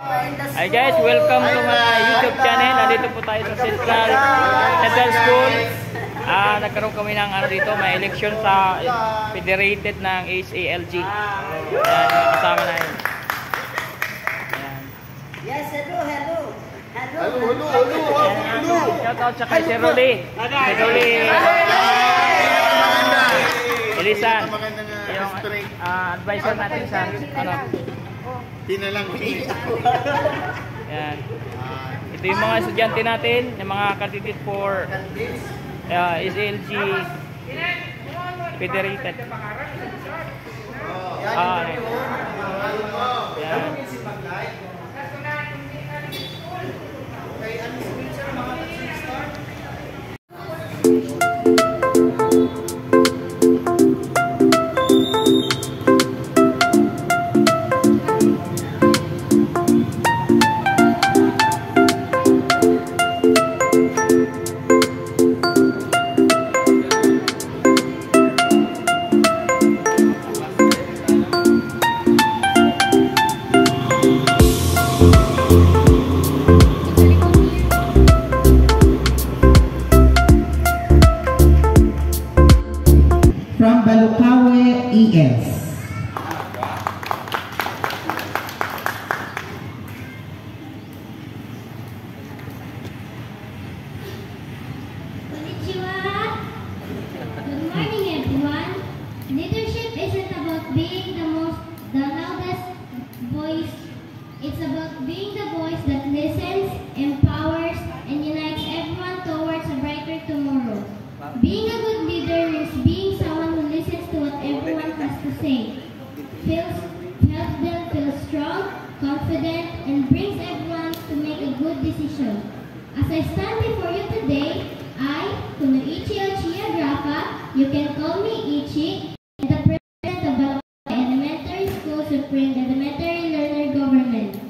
Hi guys, welcome to my YouTube channel. Nandito po tayo sa Central School. Nagkaroon kami ng dito, may election sa federated ng SALG. Ayan, kasama na yun. Yes, hello. Shout out sa kay Sir Rolly. Sir Rolly Elisan, yung advisor natin sa Tinalang. Yan. Ito yung mga estudyante natin, yung mga candidate for SALG Federated. Yan. From Balukawe ES. Konnichiwa. Good morning, everyone. Leadership isn't about being the loudest voice. It's about being the voice that listens, empowers, and unites everyone towards a brighter tomorrow. Being a good leader means being someone who listens to what everyone has to say, helps them feel strong, confident, and brings everyone to make a good decision. As I stand before you today, I, Kunoichi Ochiya Grafa, you can call me Ichi, and the President of Balukawe Elementary School Supreme Elementary Learner Government.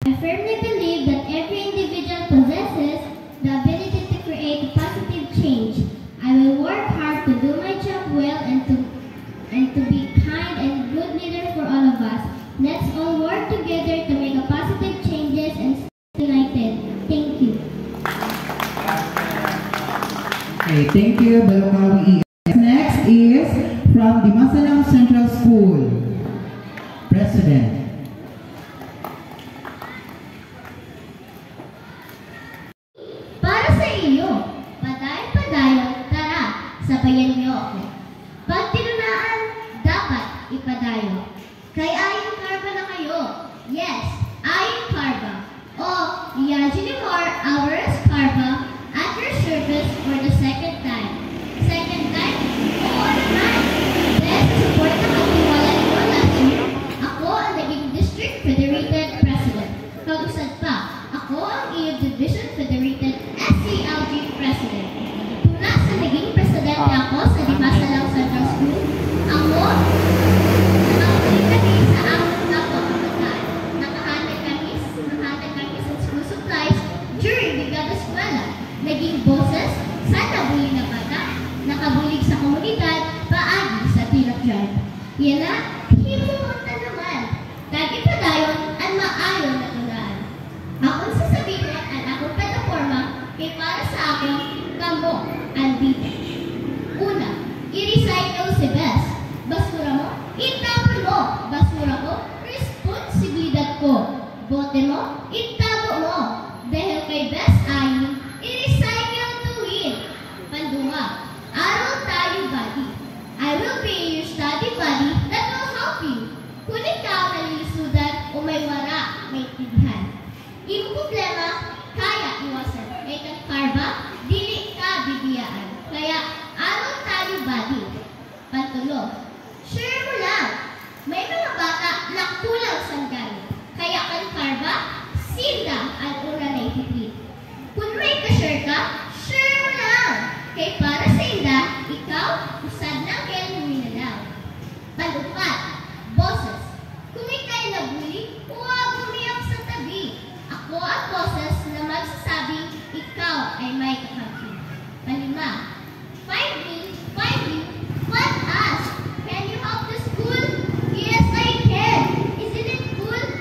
I firmly believe that every individual possesses the ability to create positive change. I will work hard to do my job well and to be kind and good leader for all of us. Let's all work together to make a positive changes and stay united. Thank you. Okay, thank you, Balukawe ES. Next is from Dimasalang Central School. President. Para sa iyo, padayon, tara, sabayan niyo ako. Pag tinunaan, dapat ipadayo. Kay Ayon Carva na kayo. Yes, Ayon Carva. O, Yajilimar Alvarez Carva at your service for the second time. Second time? Oo naman. Dahil sa support na katiwala ninyo last year, ako ang naging District Federated President. Kagusad pa, ako ang iyong Division Federated SALG President. Tula sa naging presidente ako sa Dimasalang Central School, ako, nakaulit kami sa aming kapwa-kabataan. Nakahandag kami sa school supplies during Brigada Eskwela. Naging boses sa nabulig na bata, nakabulig sa komunidad, paagi sa Tilak Drive. Yan na, himumunta naman. Tag-ipadayon ang maayon na tulaan. Akong sasabihin ang akong plataforma kay para sa akin, kamo, andito. Una, i-recycle si Bes. Basura mo, itapon mo. Basura ko, responsibilidad ko. Bote mo, itago mo. Dahil kay Bes Ayin, i-recycle to win. Pandunga, araw tayo buddy. I will be your study buddy that will help you. Kung ikaw nalilisudan o may wara, may tindihan. Yung problema, kaya iwasan. Kay kang Carva, dili ka bibiyaan. Kaya, araw tayo buddy. Pantulo, sure mo lang, may mga bata na kulang sanggali. Kaya kang Carva, sinda ang una na ititreat. Kung may ka-sure ka, sure mo lang. Kay para sa inda, ikaw, usad ng kaya huminalaw. Palupat, boses, kung ikay nabuli, huwag umiyak sa tabi. Ako ang boses na magsasabing ikaw ay may kakampi. Palima, find me, want us. Can you help the school? Yes, I can. Isn't it cool?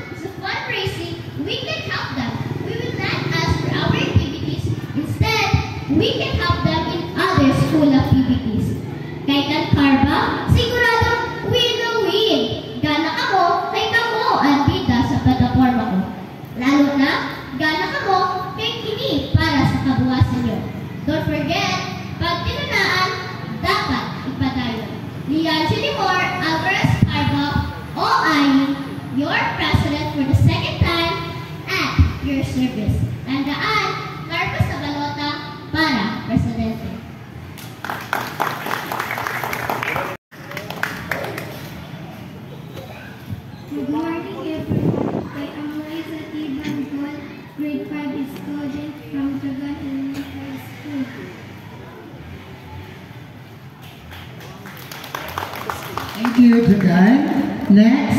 Jurgen. Next,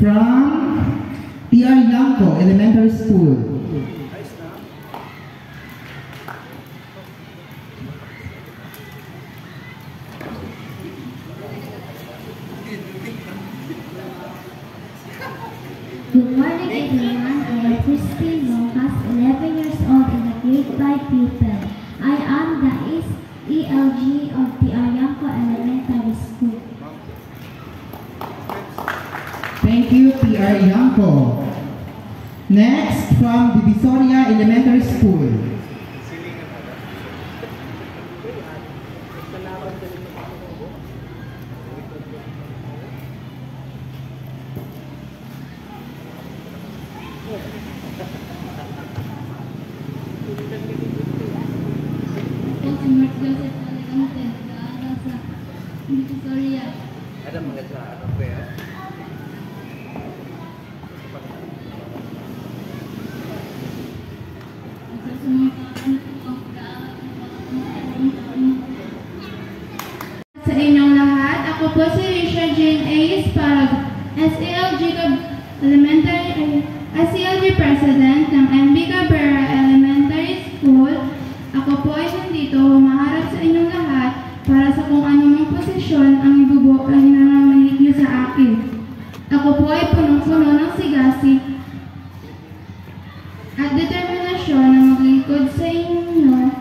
from P.R. Yanko Elementary School. Good morning everyone, I am Christine Longas, 11 years old and a grade 5 pupil. I am the ELG of the Yanko Elementary School. Thank you, P.R. Yanko. Next, from Divisoria Elementary School. Ada mga sa ano ba yan? Sa inyong lahat, ako po si Richard Jane A. Esparag, SELG President ng MB Cabrera Elementary School. Ako po ay nandito humaharap sa inyong lahat para sa kung anumang posisyon ang nananamahit niyo sa akin. Ako po ay punong-puno ng sigasig at determinasyon na maglingkod sa inyo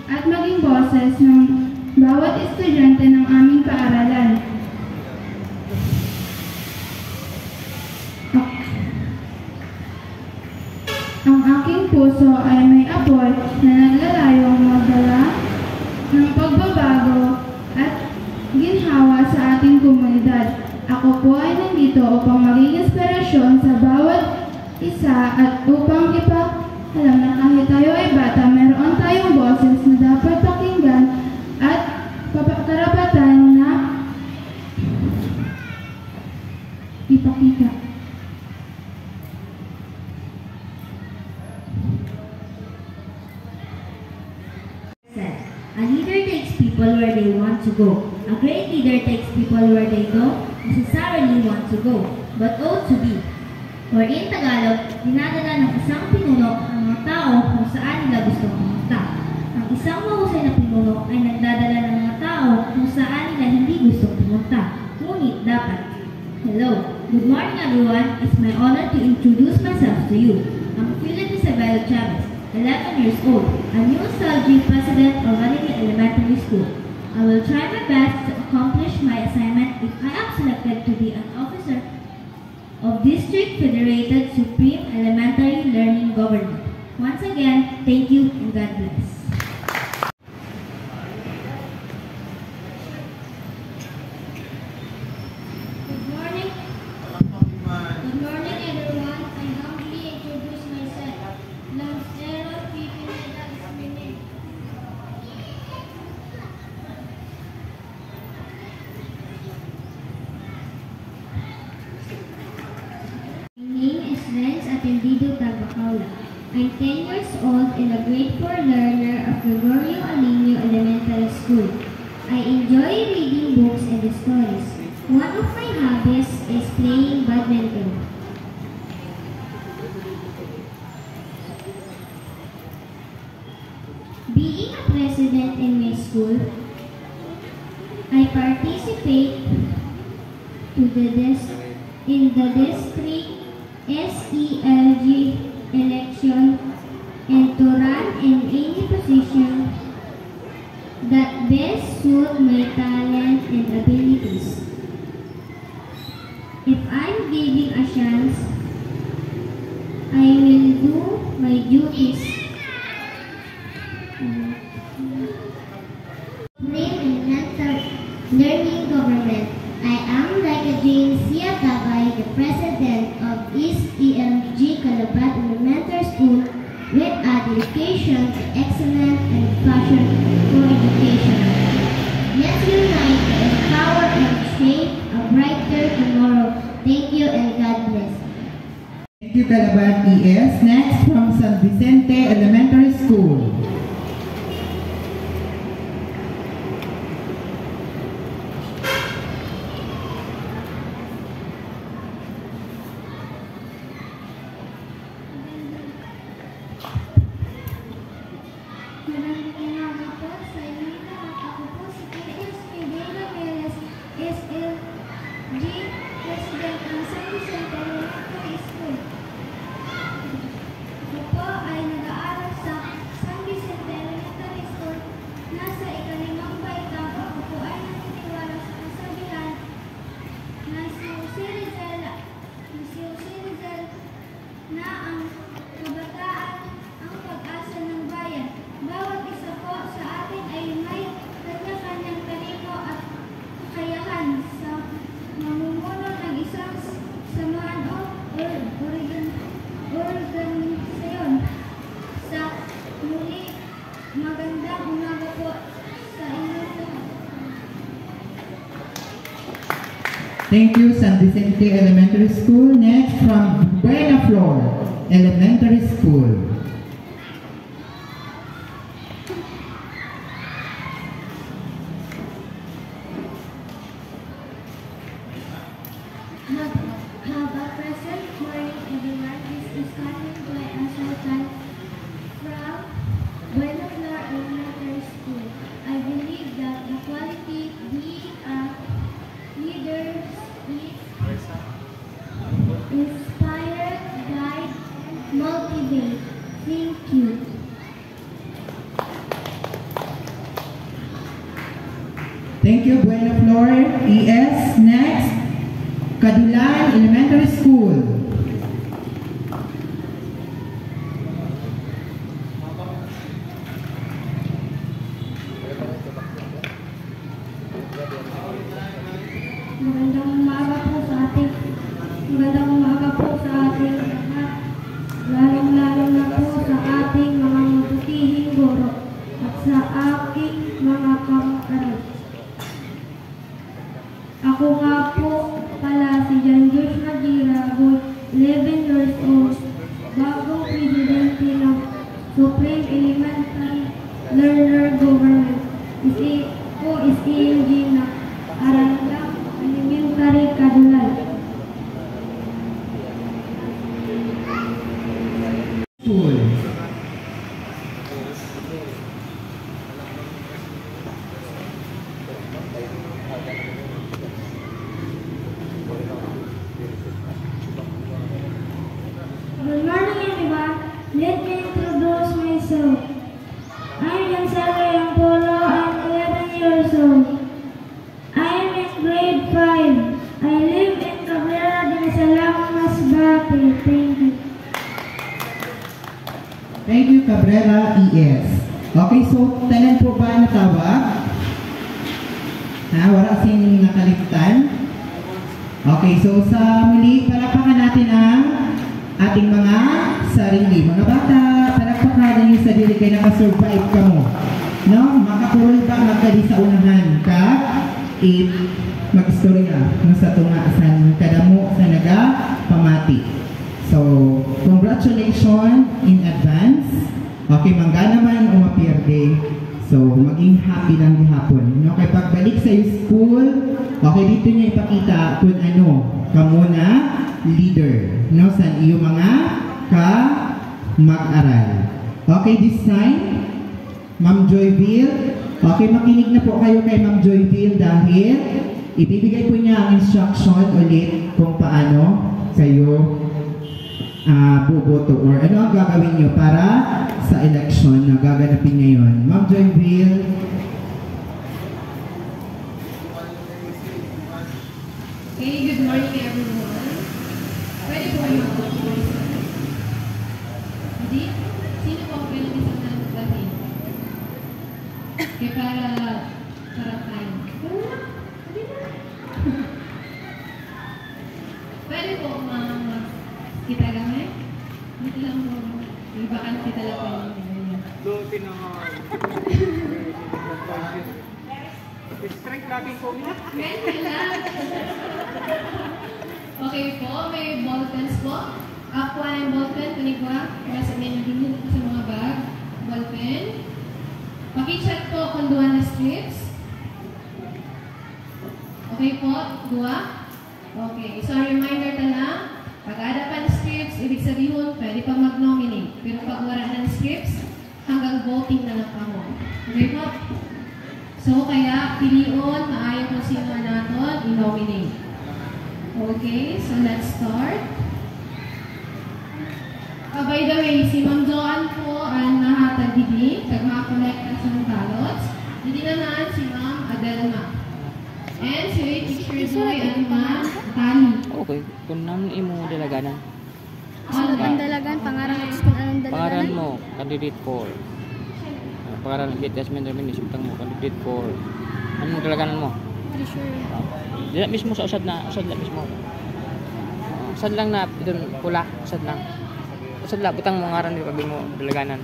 at maging boses ng bawat estudyante ng aming paaralan. Ang aking puso ay may apoy na naglalayong magdala ng pagbabago at ginhawa sa ating komunidad. Ako po ay nandito upang maging inspirasyon sa bawat isa at upang ipaalam na kahit tayo ay bata, meron tayong boses na dapat pakinggan at karapatan na ipakita. A leader takes people where they want to go. A great leader takes people where they don't necessarily want to go, but ought to be. Or in Tagalog, dinadala ng isang pinuno ang mga tao kung saan nila gustong pumunta. Ang isang mahusay na pinuno ay nagdadala ng mga tao kung saan nila hindi gustong pumunta. Ngunit dapat. Hello, good morning everyone. It's my honor to introduce myself to you. I'm Philip Isabel Chavez, 11 years old, a new SELG president of Valentin Elementary School. I will try my best to accomplish my assignment if I am selected to be an officer of District Federated Supreme Elementary Learning Government. Once again, thank you and God bless. Good morning. Good morning everyone. I humbly introduce myself. Lancero P. Pineda is my name. My name is Renz Atendido Tabacaula. I'm 10 years old and a grade 4 learner of Gregorio Alinio Elementary School. I enjoy reading books and stories. One of my hobbies is playing badminton. Being a president in my school, I participate in the district SELG election and to run in any position that best suit my talent and abilities. If I'm given a chance, I will do my duties. Learning government. I am like Jane Sia Tabay, the president of East ELG Calabat Elementary School with a dedication to excellence and passion for education. Let's unite to empower and shape a brighter tomorrow. Thank you and God bless. Thank you, Calabat ES. Next, from San Vicente Elementary School. Thank you, San Vicente Elementary School. Next, from Buena Flor Elementary School. Have a present morning, everyone. This is coming by a sultan from Buena Flor Elementary School. I believe that the quality being a leader is inspire, guide, motivate. Thank you. Thank you, Buena Flor ES. Next, Kadulan Elementary School. Magandang umaga po sa ating lahat. Lalong-lalo na po sa ating mga mabutihing guro at sa aking mga kamag-aral. Ako nga po pala si John Josh Magira, 11 years old, bagong presidente ng Supreme Elementary Learner Government. Ko is ELG na Arandang Elementary Kadulan. School. Good morning, everyone. Let me introduce myself. I'm Yansalo Yampolo. I'm 11 years old. I am in grade 5. I live in Cabrera de Salam, Masbate. Thank you. Thank you, Cabrera ES. Okay, so tanan po ba natawag? Wala sing nakalimutan? Okay, so sa muli, palakpakan natin ang ating mga sarili. Mga bata, palakpakan ninyo sa dili kayo nakasurvive ka mo. No? Makakurol ba magkali sa unahan ka? Mag-istorya no, sa tungasan kadamo sa naga pamati. So, congratulations in advance. Okay, mangga naman umapierde. So, maging happy lang gihapon. No? Kaya pagbalik sa school, okay, dito niya ipakita kung ano, kamo na leader. No? Sa iyo mga mag-aral. Okay, this time, Ma'am Joyville. Okay, makinig na po kayo kay Ma'am Joyville dahil ibibigay po niya ang instruction ulit kung paano kayo buboto or ano ang gagawin niyo para sa election na gaganapin ngayon. Ma'am Joyville. Okay, good morning everyone. Pwede po kayo mag-vote. Hindi? Sino po ang pwede sa nagdami? Okay, para tayo. Pwede po kita gamay? Dito lang po. Ibakan kita lang po. Lutin na nga. Strength natin po niya. Okay po, may ball pens po. Aqua and ball pen, kunigwa. Kasi may naging sa mga bag. Ball pen. Paki-check po kung duwa na strips. Okay po, duwa. Okay, so reminder na lang. Pag ada pa ng strips, ibig sabihin, pwede pa mag-nominate. Pero pag wala na ng strips, hanggang voting na lang ako. Okay po? So, kaya pilion, maayon kung sino natin i-nominate. Okay, so let's start. By the way, si Ma'am Joanne po ang nahatag didi, nag-collect na sa ballots. Hindi naman si Ma'am Adelma. And si Teacher Joy and Ma'am Tali. Okay, kung naman imo dalaganan. Ano ang dalagan? Pangaran at kung anong dalagan? Pangaran mo, candidate 4. Pangaran ng Detachment Termination mo, candidate 4. Anong dalaganan mo? Hindi sure. Dila mismo sa usad na mismo. Usad lang na doon pula, usad lang. Usad lang butang mo ngaran di pag mo dalaganan.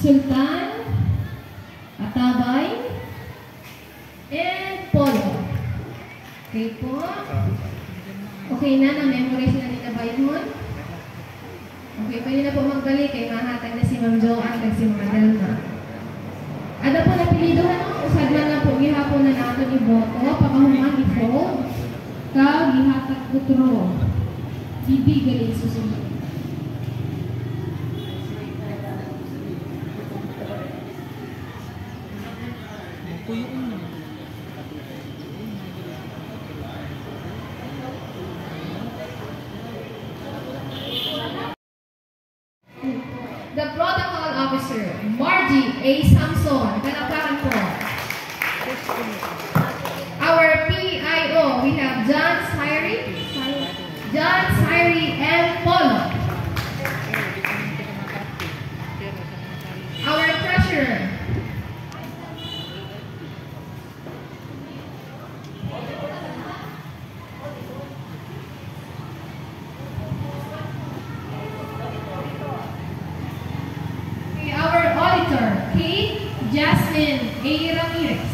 Sultan, Atabay, and Polo. Okay po. Okay na, na-memorize na nila ba yun? Okay, pwede na po magbalik kay mahatag na si Ma'am Joanne at si Ma'am Delma. Ano po napilido na usad na po gihapon na nato ni Boto, pakahuman i-fold, ka gihatag utro. Bibigay susunod. The protocol officer, Margie A. Samson, kalakpakan po. Our PIO, we have John Syrie M. Polo. Our treasurer, our auditor, Kate Jasmine A. Ramirez.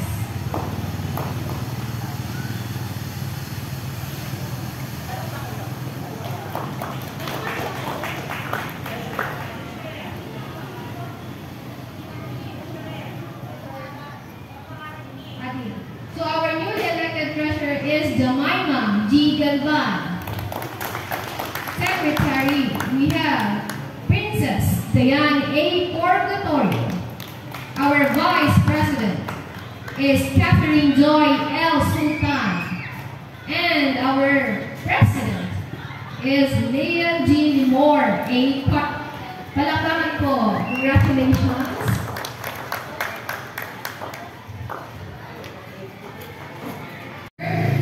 So our newly elected treasurer is Jemima G. Galvan. Secretary, we have Princess Diane A. Purgatorio. Our vice president is Catherine Joy L. Sultan. And our president is Leah G. Limor A. Palakpakan po. Congratulations.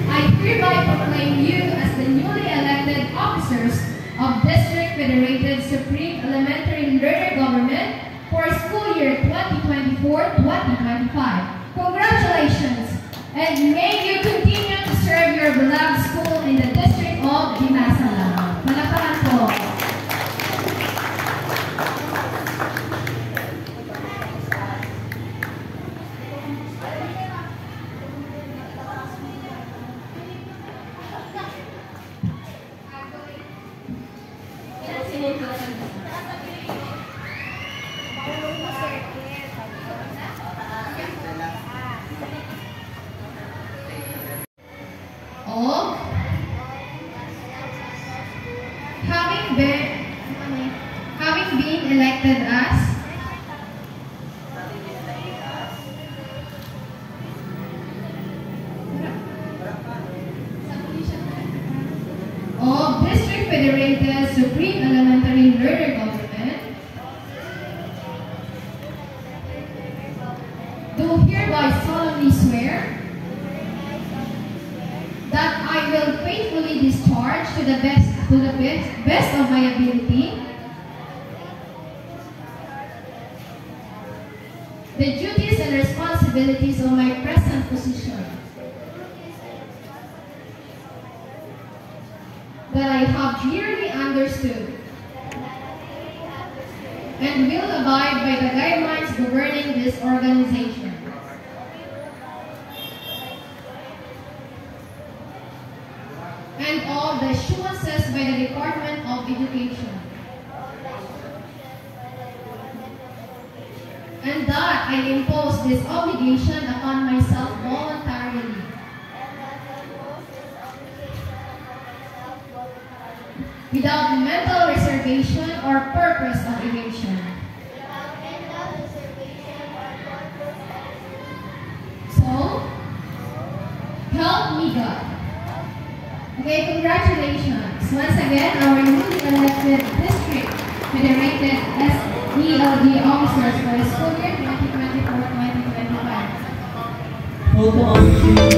I hereby proclaim you as the newly elected officers of District Federated Supreme Elementary Learner Government for school year 2024-2025. Congratulations, and may you continue to serve your beloved school in the District of Dimasalam. Palakpakan po. Of having been elected as of District Federated Supreme Elementary Learner Government, do hereby solemnly swear that I will faithfully discharge to the best of my ability the duties and responsibilities of my present position, that I have clearly understood and will abide by the guidelines governing this organization. And all the assurances by the Department of Education. And that I impose this obligation upon myself voluntarily. Without mental reservation or purpose of evasion. So, help me God. Okay, congratulations. Once again, our newly elected District Federated SELD officers for the school year 2024-2025.